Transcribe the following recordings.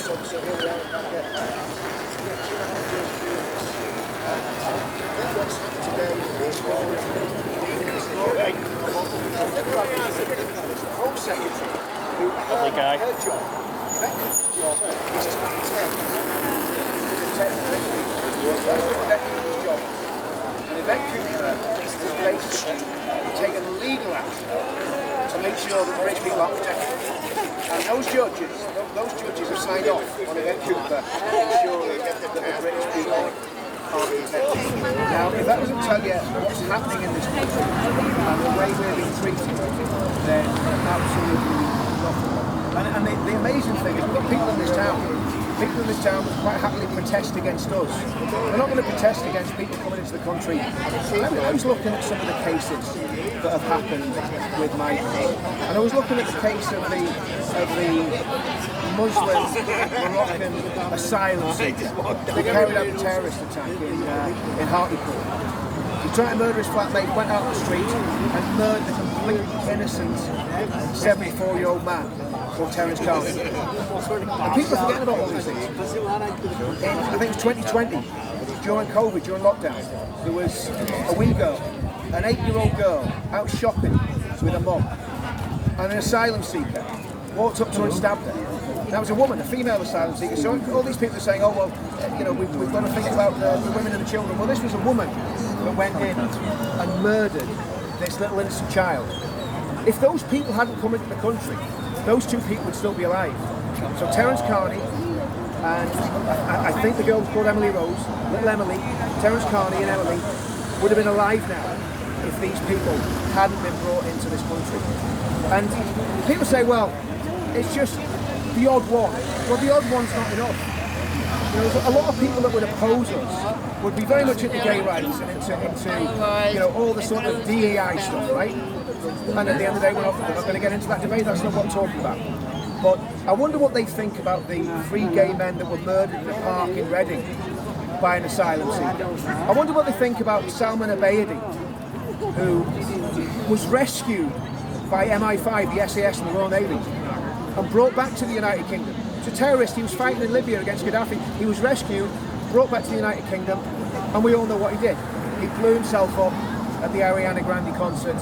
So here we are. Today is Home Secretary, who her job, Becky's job, is to Becky's job. And eventually is basically taking legal action to make sure that the rich people are protected. And those judges have signed off on Vancouver ensuring that the British people are protected. Now, if that doesn't tell you what's happening in this country and the way we're being treated, then absolutely nothing. And the amazing thing is we've got people in this town that quite happily protest against us. They're not going to protest against people coming into the country. I was looking at some of the cases that have happened with migrants, and I was looking at the case of the Muslim Moroccan asylum seeker that carried out a terrorist attack in Hartlepool. He tried to murder his flatmate, went out on the street and murdered a completely innocent 74-year-old man called Terence Carney. And people are forgetting about all these things. I think it was 2020, during COVID, during lockdown, there was a wee girl, an 8-year-old girl, out shopping with a mum, and an asylum seeker walked up to her and stabbed her. That was a woman, a female asylum seeker. So all these people are saying, oh well, we've got to think about the women and the children. Well, this was a woman that went in and murdered this little innocent child. If those people hadn't come into the country, those two people would still be alive. So Terence Carney, and I think the girl was called Emily Rose, little Emily, Terence Carney and Emily would have been alive now if these people hadn't been brought into this country. And people say, well, it's just the odd one. Well, the odd one's not enough. There's a lot of people that would oppose us would be very much into gay rights and into all the sort of DEI stuff, right? And at the end of the day, we're not going to get into that debate. That's not what I'm talking about. But I wonder what they think about the 3 gay men that were murdered in a park in Reading by an asylum seeker. I wonder what they think about Salman Abayadi, who was rescued by MI5, the SAS and the Royal Navy, and brought back to the United Kingdom. He's a terrorist. He was fighting in Libya against Gaddafi. He was rescued, brought back to the United Kingdom, and we all know what he did. He blew himself up at the Ariana Grande concert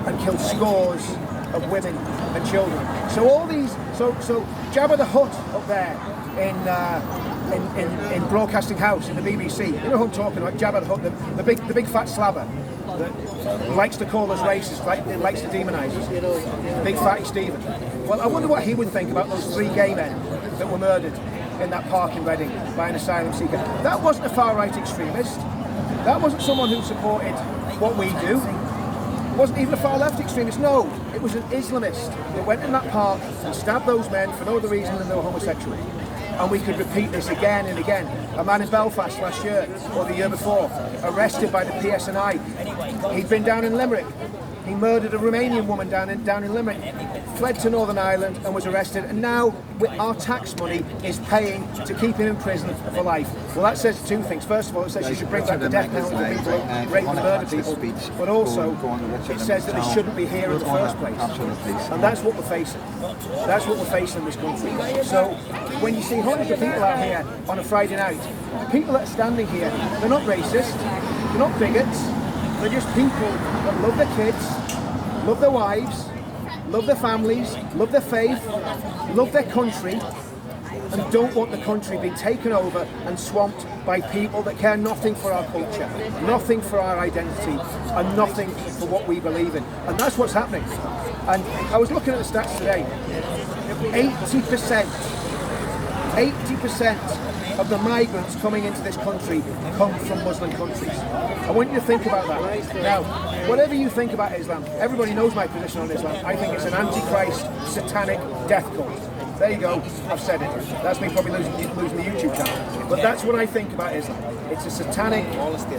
and killed scores of women and children. So all these, so Jabba the Hutt up there in Broadcasting House in the BBC, you know who I'm talking about? Jabba the Hutt, the big fat slabber that likes to call us racist, likes to demonise us. Big fatty Stephen. Well, I wonder what he would think about those 3 gay men that were murdered in that park in Reading by an asylum seeker. That wasn't a far-right extremist. That wasn't someone who supported what we do. It wasn't even a far-left extremist. No, it was an Islamist that went in that park and stabbed those men for no other reason than they were homosexual. And we could repeat this again and again. A man in Belfast last year, or the year before, arrested by the PSNI. He'd been down in Limerick. He murdered a Romanian woman down in Limerick, fled to Northern Ireland and was arrested, and now our tax money is paying to keep him in prison for life. Well, that says 2 things. First of all, it says you should bring back the death penalty for people who rape and murder people, but also it says that they shouldn't be here in the first place. And that's what we're facing. That's what we're facing in this country. So when you see hundreds of people out here on a Friday night, the people that are standing here, they're not racist, they're not bigots, they're just people that love their kids, love their wives, love their families, love their faith, love their country, and don't want the country being taken over and swamped by people that care nothing for our culture, nothing for our identity, and nothing for what we believe in. And that's what's happening. And I was looking at the stats today. 80% of the migrants coming into this country come from Muslim countries. I want you to think about that. Now, whatever you think about Islam, everybody knows my position on Islam. I think it's an antichrist, satanic death cult. There you go, I've said it. That's me probably losing the YouTube channel. But that's what I think about Islam. It's a satanic,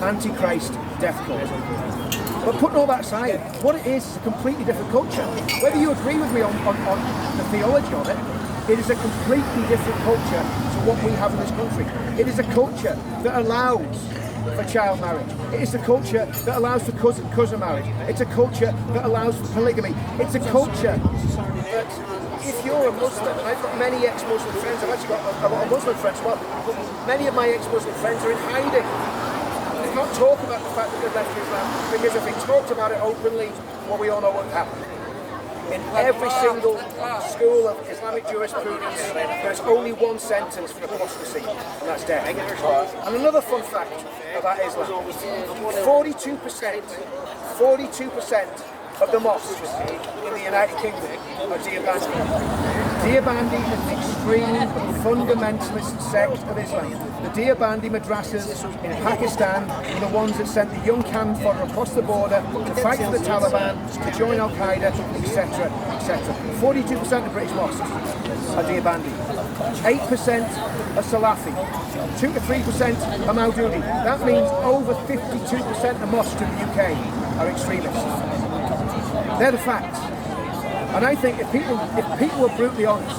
antichrist death cult. But putting all that aside, what it is a completely different culture. Whether you agree with me on the theology of it is a completely different culture to what we have in this country. It is a culture that allows for child marriage. It is a culture that allows for cousin marriage. It's a culture that allows for polygamy. It's a culture that if you're a Muslim, and I've got many ex-Muslim friends, I've actually got a lot of Muslim friends as well, but many of my ex-Muslim friends are in hiding. They can't talk about the fact that they've left Islam, because if they talked about it openly, well, we all know what would happen. In every single school of Islamic jurisprudence, there's only one sentence for apostasy, and that's death. And another fun fact about Islam, 42% of the mosques in the United Kingdom are Deobandi. Deobandi is an extreme fundamentalist sect of Islam. The Deobandi madrasas in Pakistan are the ones that sent the young Khan fodder across the border to fight for the Taliban, to join Al-Qaeda, etc., etc. 42% of British mosques are Deobandi. 8% are Salafi. 2 to 3% are Maududi. That means over 52% of mosques in the UK are extremists. They're the facts. And I think if people are brutally honest,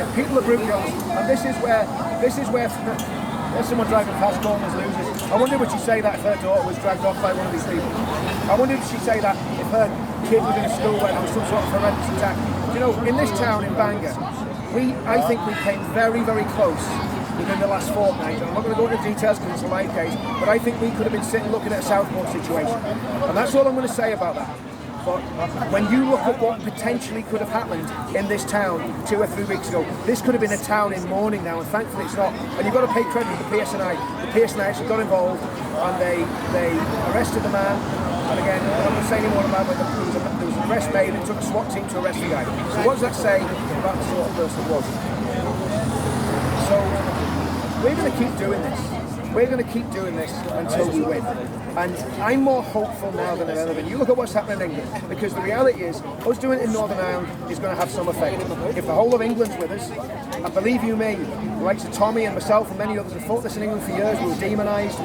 and this is where there's someone driving past calling us losers. I wonder would she say that if her daughter was dragged off by one of these people? I wonder if she'd say that if her kid was in a school where there was some sort of horrendous attack. You know, in this town in Bangor, I think we came very, very close within the last fortnight. I'm not going to go into details because it's a live case, but I think we could have been sitting looking at a Southport situation. And that's all I'm going to say about that. But when you look at what potentially could have happened in this town 2 or 3 weeks ago, this could have been a town in mourning now, and thankfully it's not. And you've got to pay credit to the PSNI. The PSNI actually got involved, and they arrested the man. And again, I'm not going to say any more about it, but there was an arrest made, and it took a SWAT team to arrest the guy. So what does that say about the sort of person it was? So we're going to keep doing this. We're going to keep doing this until we win. And I'm more hopeful now than ever. You look at what's happening in England, because the reality is, us doing it in Northern Ireland is going to have some effect. If the whole of England's with us, and believe you me, the likes of Tommy and myself and many others have fought this in England for years. We were demonised,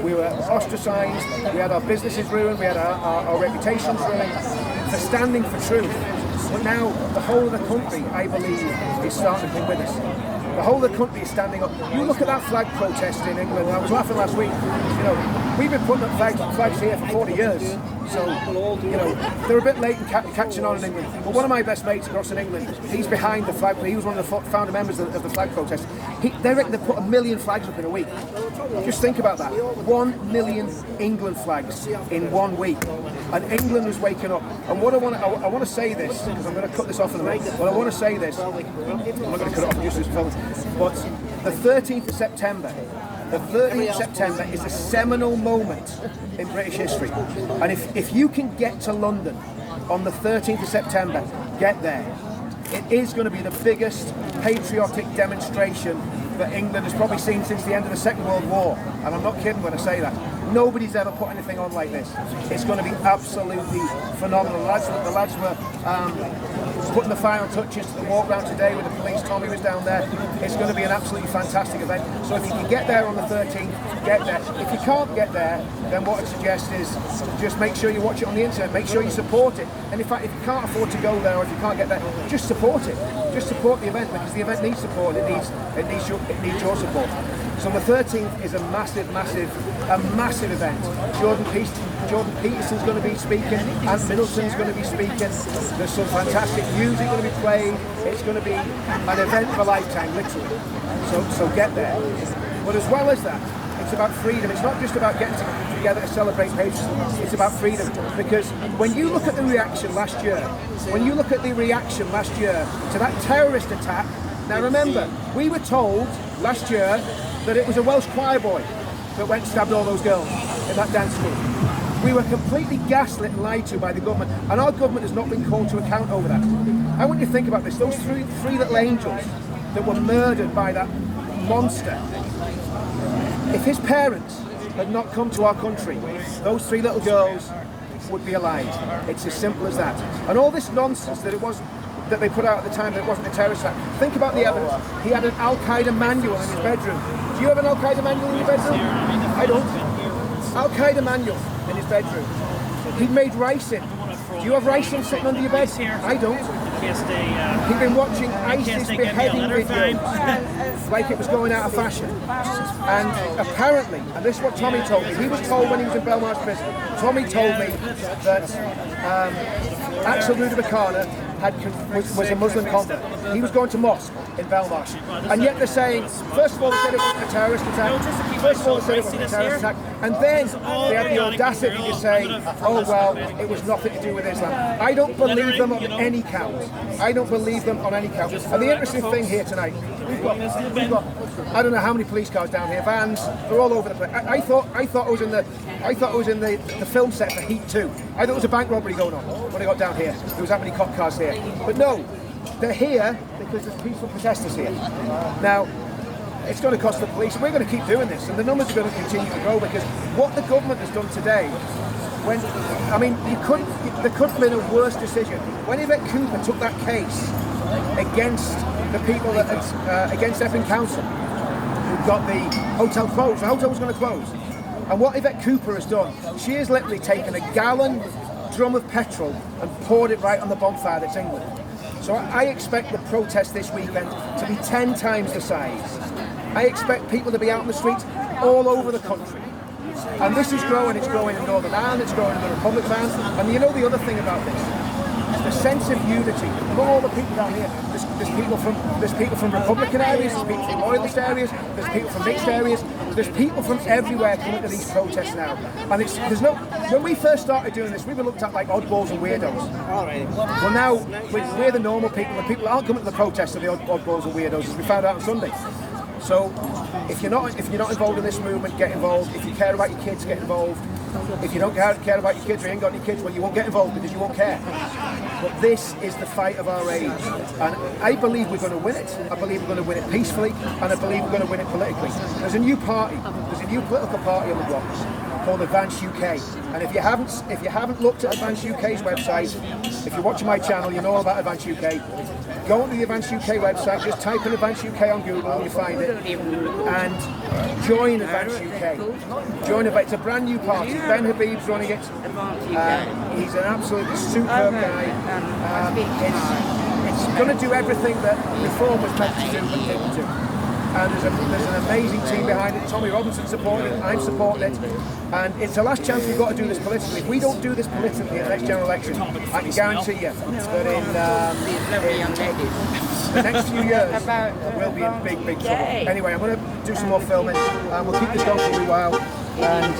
we were ostracised, we had our businesses ruined, we had our reputations ruined for standing for truth. But now the whole of the country, I believe, is starting to come with us. The whole of the country is standing up. You look at that flag protest in England, and I was laughing last week, you know, we've been putting up flags here for 40 years. So, you know, they're a bit late in catching on in England. But one of my best mates across in England, he's behind the flag. He was one of the founder members of the flag protest. They reckon they put 1 million flags up in a week. Just think about that. 1 million England flags in 1 week. And England was waking up. And what I want to say this, because I'm going to cut this off in a minute, but I want to say this, I'm not going to cut it off just this film, but the 13th of September, is a seminal moment in British history. And if you can get to London on the 13th of September, get there. It is going to be the biggest patriotic demonstration that England has probably seen since the end of the Second World War. And I'm not kidding when I say that. Nobody's ever put anything on like this. It's going to be absolutely phenomenal. The lads were putting the final touches to the walk round today with the police. Tommy was down there. It's going to be an absolutely fantastic event. So if you can get there on the 13th, get there. If you can't get there, then what I'd suggest is just make sure you watch it on the internet. Make sure you support it. And in fact, if you can't afford to go there, or if you can't get there, just support it. Just support the event, because the event needs support. It needs your support. So the 13th is a massive event. Jordan Peterson's going to be speaking, Ant Middleton's going to be speaking. There's some fantastic music going to be played. It's going to be an event of a lifetime, literally. So get there. But as well as that, it's about freedom. It's not just about getting together to celebrate patriotism. It's about freedom. Because when you look at the reaction last year, to that terrorist attack, now remember, we were told last year that it was a Welsh choir boy that went and stabbed all those girls in that dance school. We were completely gaslit and lied to by the government, and our government has not been called to account over that. I want you to think about this. Those three little angels that were murdered by that monster, if his parents had not come to our country, those 3 little girls would be alive. It's as simple as that. And all this nonsense that they put out at the time that it wasn't a terrorist attack. Think about the evidence. He had an Al-Qaeda manual in his bedroom. Do you have an Al-Qaeda manual in your bedroom? I don't. Al-Qaeda manual in his bedroom. He made ricin. Do you have ricin sitting under your bed? I don't. He'd been watching ISIS beheading videos like it was going out of fashion. And apparently, and this is what Tommy told me, he was told when he was in Belmarsh prison, Tommy told me that Axel Rudabakana was a Muslim convert. He was going to mosque in Belmarsh. And yet they're saying, first of all they said it wasn't a terrorist attack, first of all they said it wasn't a terrorist attack, and then they had the audacity to say, oh well, it was nothing to do with Islam. I don't believe them on any count. I don't believe them on any count. And the interesting thing here tonight, we've got I don't know how many police cars down here, vans, they're all over the place. I thought it was in the film set for Heat 2. I thought it was a bank robbery going on when I got down here. There was that many cop cars here. But no, they're here because there's peaceful protesters here. Now, it's going to cost the police, and we're going to keep doing this, and the numbers are going to continue to grow, because what the government has done today, there couldn't have been a worse decision. When Yvette Cooper took that case against the people against Epping Council, who got the hotel closed, the hotel was going to close. And what Yvette Cooper has done, she has literally taken a gallon drum of petrol and poured it right on the bonfire that's England. So I expect the protest this weekend to be 10 times the size. I expect people to be out in the streets all over the country. And this is growing, it's growing in Northern Ireland, it's growing in the Republic fans. And you know the other thing about this? The sense of unity among all the people down here. There's people from Republican areas, there's people from Loyalist areas, there's people from mixed areas, there's people from everywhere coming to these protests now. And when we first started doing this, we were looked at like oddballs and weirdos. Well now, we're the normal people. The people that aren't coming to the protests are the oddballs and weirdos, as we found out on Sunday. So if you're not involved in this movement, get involved. If you care about your kids, get involved. If you don't care about your kids or you ain't got any kids, well, you won't get involved because you won't care. But this is the fight of our age, and I believe we're going to win it. I believe we're going to win it peacefully, and I believe we're going to win it politically. There's a new political party on the block called Advance UK, and if you haven't looked at Advance UK's website, if you're watching my channel, you know all about Advance UK. Go onto the Advance UK website, just type in Advance UK on Google and you find it, and join Advance UK. Join it. It's a brand new party. Ben Habib's running it. He's an absolutely superb guy. It's going to do everything that Reform was meant to do but didn't do. And there's an amazing team behind it. Tommy Robinson's supporting it, I'm supporting it, and it's the last chance we've got to do this politically. If we don't do this politically at the next general election, I can guarantee you that in the next few years we'll be in big trouble. Anyway, I'm going to do some more filming, and we'll keep this going for a wee while. And